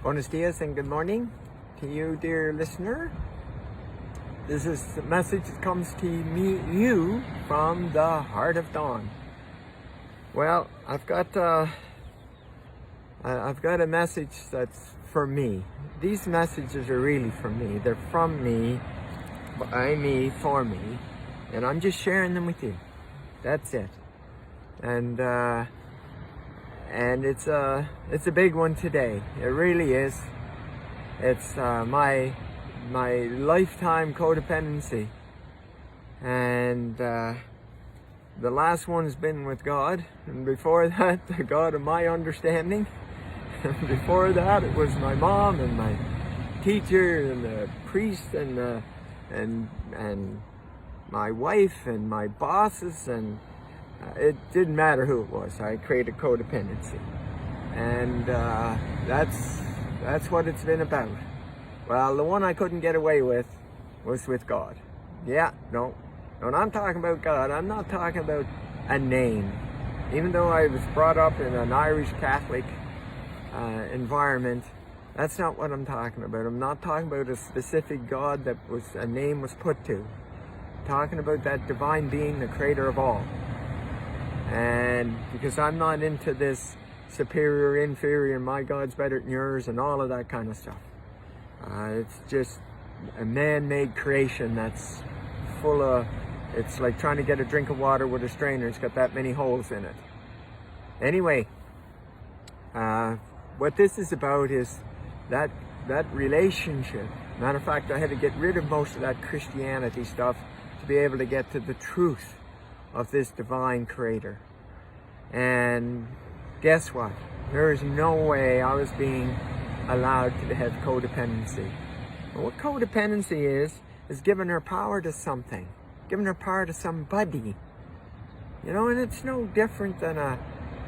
Buenos dias and good morning to you, dear listener. This is the message that comes to you from the heart of dawn. Well, I've got a message that's for me. These messages are really for me. They're from me, by me, for me, and I'm just sharing them with you. That's it. And it's a big one today. It really is. It's my lifetime codependency, and the last one's been with God, and before that, the God of my understanding. And before that, it was my mom and my teacher and the priest and my wife and my bosses, and it didn't matter who it was. I created codependency, and that's what it's been about. Well, the one I couldn't get away with was with God. Yeah, no. When I'm talking about God, I'm not talking about a name. Even though I was brought up in an Irish Catholic environment, that's not what I'm talking about. I'm not talking about a specific God that a name was put to. I'm talking about that divine being, the creator of all. And because I'm not into this superior, inferior, my God's better than yours, and all of that kind of stuff. It's just a man-made creation that's full of, it's like trying to get a drink of water with a strainer. It's got that many holes in it. Anyway, what this is about is that relationship. Matter of fact, I had to get rid of most of that Christianity stuff to be able to get to the truth of this divine creator. And guess what? There is no way I was being allowed to have codependency. And what codependency is giving her power to something, giving her power to somebody. You know, and it's no different than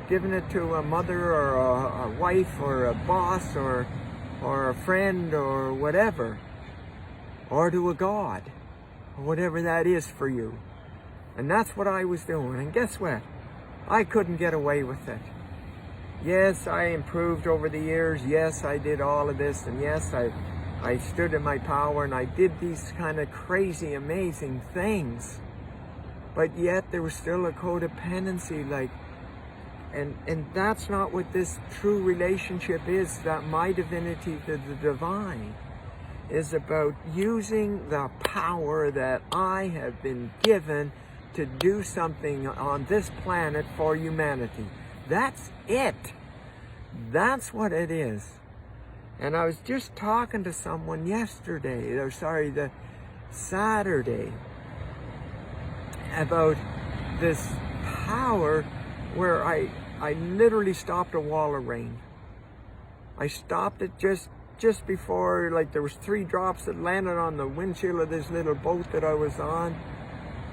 giving it to a mother or a wife or a boss or a friend or whatever, or to a God, or whatever that is for you. And that's what I was doing. And guess what? I couldn't get away with it. Yes, I improved over the years. Yes, I did all of this. And yes, I stood in my power and I did these kind of crazy, amazing things. But yet there was still a codependency, and that's not what this true relationship is. That my divinity to the divine is about using the power that I have been given to do something on this planet for humanity. That's it. That's what it is. And I was just talking to someone the Saturday, about this power where I literally stopped a wall of rain. I stopped it just before, like, there was 3 drops that landed on the windshield of this little boat that I was on,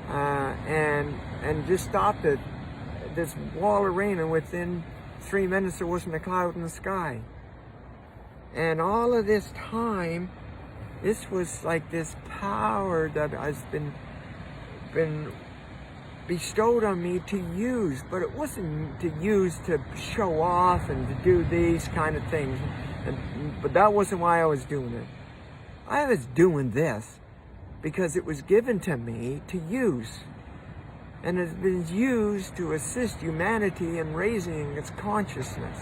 and just stopped it. This wall of rain, and within 3 minutes there wasn't a cloud in the sky. And all of this time, this was like this power that has been bestowed on me to use, but it wasn't to use to show off and to do these kind of things. But that wasn't why I was doing it. I was doing this because it was given to me to use. And it's been used to assist humanity in raising its consciousness.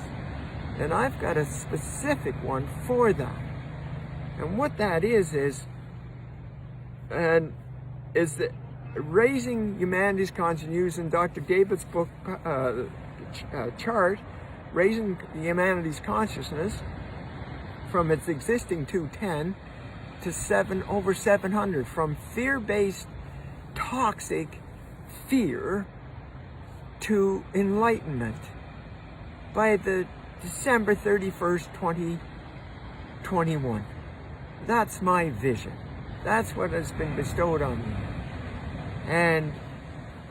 And I've got a specific one for that. And what that is that raising humanity's consciousness, using Dr. David's book chart, raising humanity's consciousness from its existing 210 to over 700, from fear-based toxic fear to enlightenment by the December 31st, 2021. That's my vision. That's what has been bestowed on me. And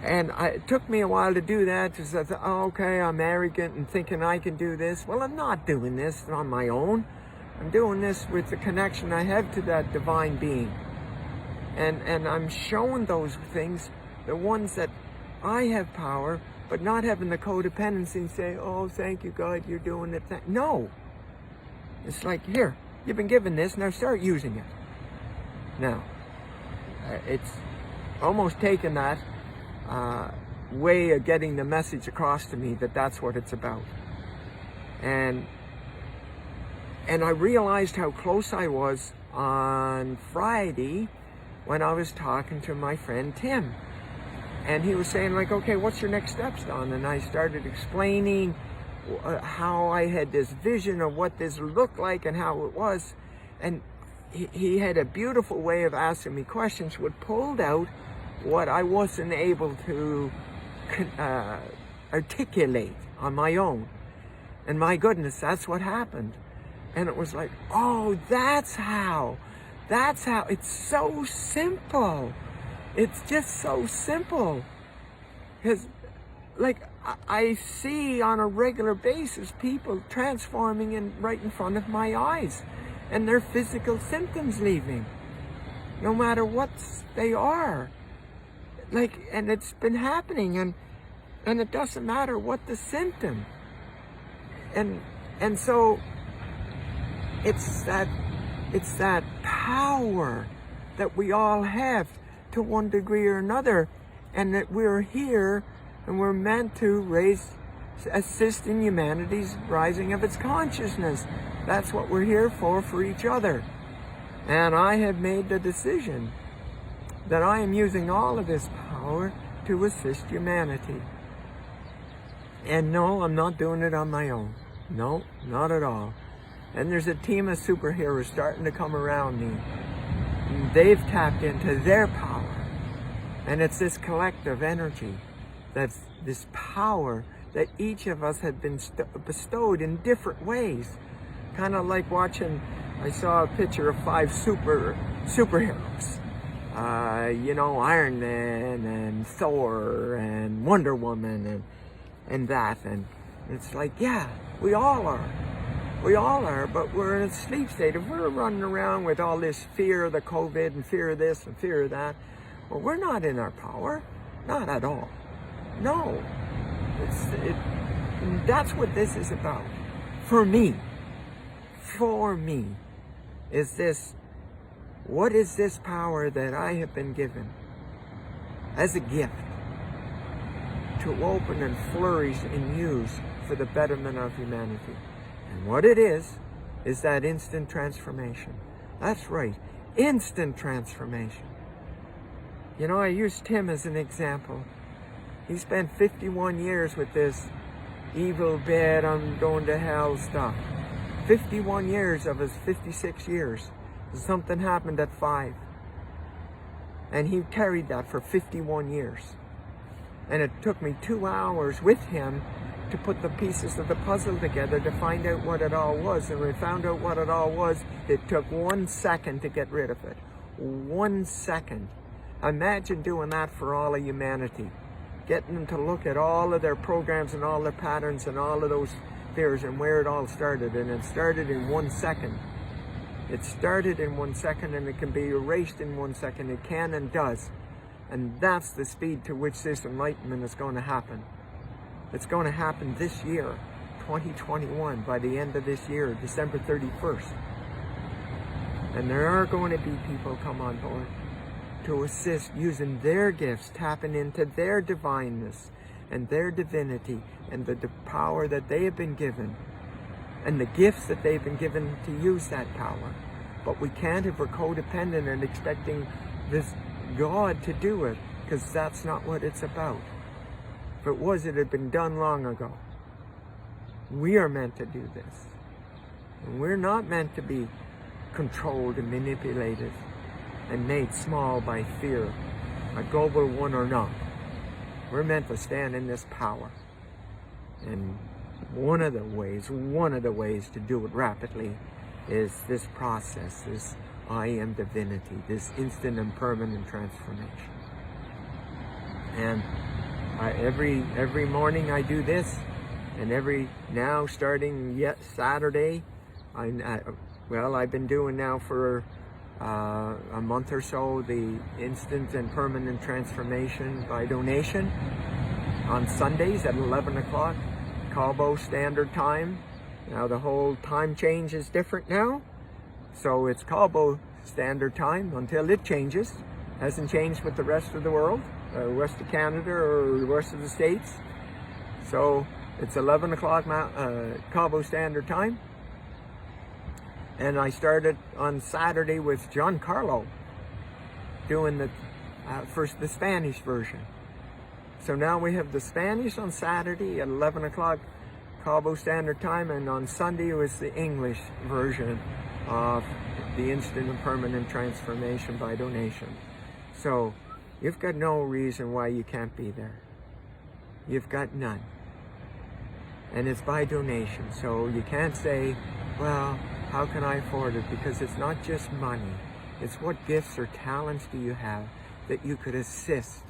it took me a while to do that, because I thought, oh, okay, I'm arrogant and thinking I can do this. Well, I'm not doing this on my own. I'm doing this with the connection I have to that divine being. And I'm showing those things, the ones that I have power, but not having the codependency and say, oh, thank you, God, you're doing it. No. It's like, here, you've been given this, now start using it. Now, it's almost taken that way of getting the message across to me that that's what it's about. And I realized how close I was on Friday when I was talking to my friend Tim. And he was saying, like, okay, what's your next steps, Don? And I started explaining how I had this vision of what this looked like and how it was. And he had a beautiful way of asking me questions, which pulled out what I wasn't able to articulate on my own. And my goodness, that's what happened. And it was like, oh, that's how. It's so simple. It's just so simple. Because, like, I see on a regular basis people transforming right in front of my eyes, and their physical symptoms leaving, no matter what they are. Like, and it's been happening, and it doesn't matter what the symptom. And so it's that power that we all have to one degree or another, and that we're here and we're meant to assist in humanity's rising of its consciousness. That's what we're here for each other. And I have made the decision that I am using all of this power to assist humanity. And no, I'm not doing it on my own. No, not at all. And there's a team of superheroes starting to come around me. They've tapped into their power. And it's this collective energy, that's this power that each of us had been bestowed in different ways. Kind of like watching, I saw a picture of 5 superheroes. Iron Man and Thor and Wonder Woman and that. And it's like, yeah, we all are. We all are, but we're in a sleep state. If we're running around with all this fear of the COVID and fear of this and fear of that, well, we're not in our power. Not at all. No. That's what this is about. For me, is this, what is this power that I have been given as a gift to open and flourish and use for the betterment of humanity? And what it is that instant transformation. That's right, instant transformation. You know, I use Tim as an example. He spent 51 years with this evil, bad, I'm going to hell stuff. 51 years of his 56 years. Something happened at 5. And he carried that for 51 years. And it took me 2 hours with him to put the pieces of the puzzle together to find out what it all was. And when we found out what it all was, it took 1 second to get rid of it. 1 second. Imagine doing that for all of humanity. Getting them to look at all of their programs and all their patterns and all of those fears and where it all started. And it started in 1 second. It started in 1 second, and it can be erased in 1 second. It can and does. And that's the speed to which this enlightenment is going to happen. It's going to happen this year, 2021, by the end of this year, December 31st. And there are going to be people come on board to assist using their gifts, tapping into their divineness and their divinity and the power that they have been given and the gifts that they've been given to use that power. But we can't, if we're codependent and expecting this God to do it, because that's not what it's about. If it was, it had been done long ago. We are meant to do this. And we're not meant to be controlled and manipulated and made small by fear, a global one or not. We're meant to stand in this power. And one of the ways to do it rapidly is this process, this I am divinity, this instant and permanent transformation. And every morning I do this, and now starting Saturday, I've been doing now for a month or so the instant and permanent transformation by donation on Sundays at 11 o'clock, Cabo Standard Time. Now the whole time change is different now. So it's Cabo Standard Time until it changes. Hasn't changed with the rest of the world, west of Canada or the rest of the States. So it's 11 o'clock Cabo Standard Time. And I started on Saturday with John Carlo doing the Spanish version. So now we have the Spanish on Saturday at 11 o'clock Cabo Standard Time, and on Sunday it was the English version of the Instant and Permanent Transformation by Donation. So you've got no reason why you can't be there. You've got none. And it's by donation. So you can't say, well, how can I afford it? Because it's not just money. It's what gifts or talents do you have that you could assist.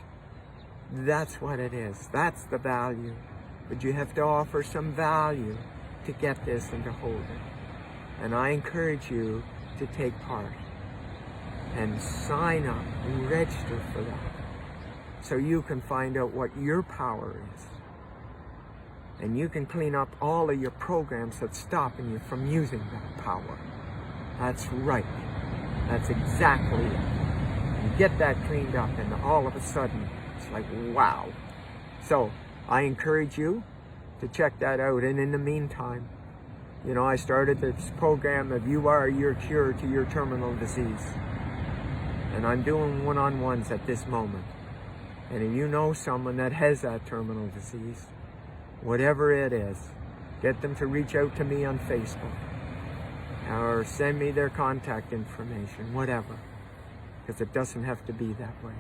That's what it is. That's the value. But you have to offer some value to get this and to hold it. And I encourage you to take part and sign up and register for that, so you can find out what your power is. And you can clean up all of your programs that's stopping you from using that power. That's right. That's exactly it. You get that cleaned up and all of a sudden, it's like, wow. So I encourage you to check that out. And in the meantime, you know, I started this program of You Are Your Cure to Your Terminal Disease. And I'm doing one-on-ones at this moment. And if you know someone that has that terminal disease, whatever it is, get them to reach out to me on Facebook or send me their contact information, whatever, because it doesn't have to be that way.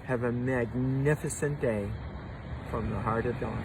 Have a magnificent day from the heart of Dawn.